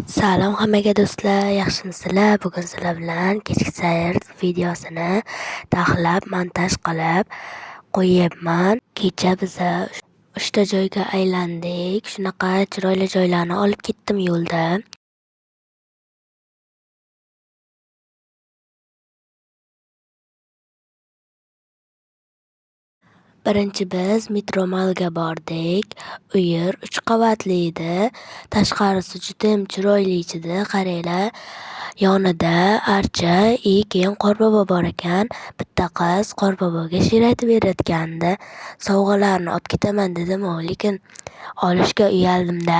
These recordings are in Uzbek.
Salom hammaga do'stlar, yaxshimisizlar? Bugun sizlar bilan kechki sayr videosini taxlab, montaj qilib qo'yyapman. Kecha biza 3ta joyga aylandik. Shunaqa chiroyli joylarni olib ketdim yo'lda. Birinchi biz Metro Mallga bordik. U yer 3 qavatli edi. Tashqarisi judayam chiroyli edi. Qaranglar, yonida archa, keyin Qorbobo bor ekan. Bitta qiz Qorboboga she'r aytib berayotgandi. Sovg'alarni olib ketaman dedim-u, lekin olishga uyaldimda.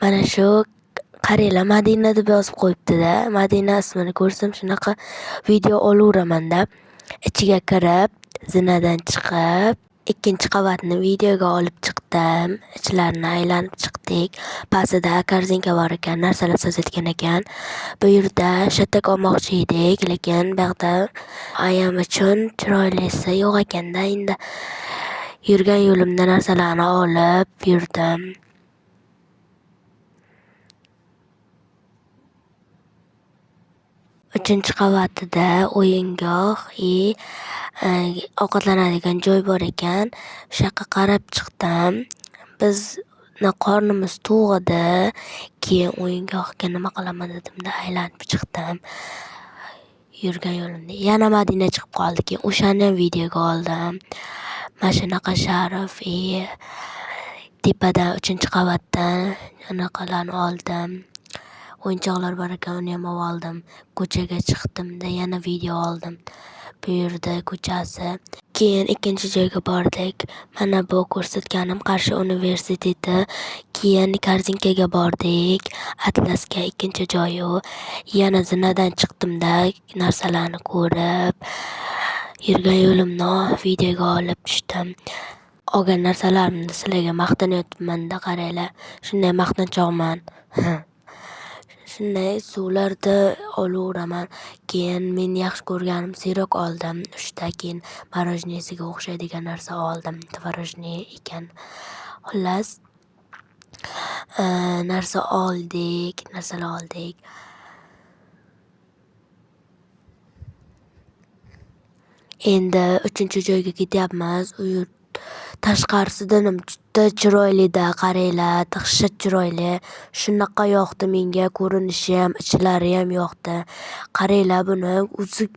Mana shu qaranglar, Madina deb yozib qo'yibdi-da. Madina ismini ko'rsam shunaqa video olaveraman-da. Ichiga kirib, zinadan chiqib, ikkinchi qavatni videoga olib chiqdim. Ichlarini aylanib chiqdik. Pastida korzinka bor ekan, narsalar sotayotgan ekan. Bu yerda shatak olmoqchi edik, lekin bu yoqda ayam uchun chiroylisi yo'q ekanda. Endi yurgan yo'limda narsalarni olib yurdim. Uchinchi qavatida o'yingoh, ovqatlanadigan joy bor ekan. O'sha yoqqa qarab chiqdim. Bizni qornimiz to'q edi. Keyin o'yingohga nima qilaman dedimda, aylanib chiqdim. Yurgan yo'limda yana Madina chiqib qoldi. Keyin o'shani ham videoga oldim. Mana shunaqa sharf, tepadan 3-qavatdan anaqalarni oldim. O'yinchoqlar bor ekan, uni ham oldim. Ko'chaga chiqdimda yana video oldim. Bu yerda ko'chasi. Keyin ikkinchi joyga bordik. Mana bu ko'rsatganim Qarshi universiteti. Keyin korzinkaga bordik. Atlasga ikkinchi joyi u. Yana zinadan chiqdimda, narsalarni ko'rib, yurgan yo'limni videoga olib tushdim. Olgan narsalarimni sizlarga maqtanyapman-da, qaranglar. Shunday maqtanchoqman. Shunday suvlarda olaveraman. Keyin men yaxshi ko'rganim sirok oldim 3ta. Keyin morojnesiga o'xshaydigan narsa oldim. Tvorojniy ekan. Xullas, narsalar oldik. Endi 3-joyga ketyapmiz. U yer tashqarisidan ham juda chiroyli-da, qaranglar, dahshat chiroyli. Shunaqa yoqdi menga, ko'rinishi ham, ichlari ham yoqdi. Qaranglar, buni o'zi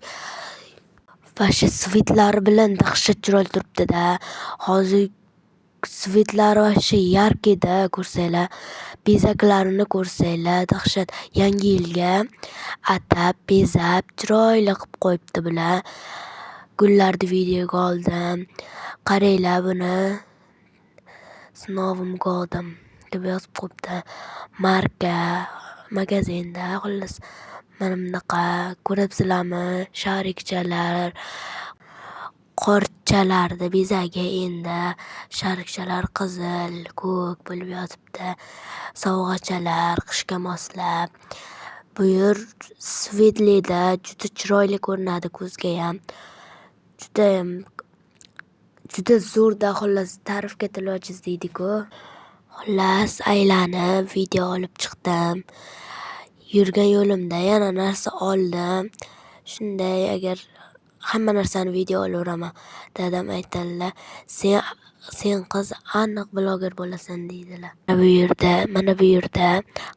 vasha svetlari bilan dahshat chiroyli turibdi-da. Hozir svetlari vasha yark-da, ko'rsanglar. Bezaklarini ko'rsanglar, dahshat. Yangi yilga atab, bezab, chiroyli qilib qo'yibdi bular. Gullarni videoga oldim. Qaranglar, buni sinovimga oldim deb yozib qo'yibdi. Marka, magazinda. Xullas, mana bunaqa ko'ryapsizlarmi? Sharikchalar, qorchalarni bezagi endi. Sharikchalar qizil, ko'k bo'lib yotibdi. Sovg'achalar, qishga moslab. Bu yer svetlida, juda chiroyli ko'rinadi ko'zga ham. Juda zo'rda, xullas, ta'rifga til ojiz deydi-ku. Xullas, aylanib video olib chiqdim. Yurgan yo'limda yana narsa oldim. Shunday, agar hamma narsani video olaveraman. Dadam aytadilar, sen qiz aniq bloger bo'lasan deydilar. Mana bu yerda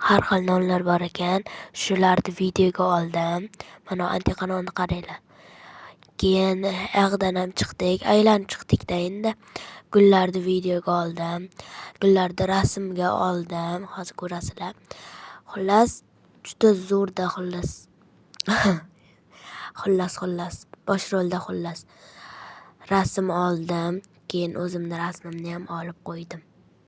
har xil nonlar bor ekan. Shularni videoga oldim. Mana antiqa nonni qaranglar. Keyin yoqdan ham chiqdik, aylanib chiqdik-da endi. Gullarni videoga oldim. Gullarni rasmga oldim. Hozir ko'rasizlar. Xullas, juda zo'rda, xullas. Xullas, bosh rolda xullas. Rasm oldim. Keyin o'zimni rasmimni ham olib qo'ydim.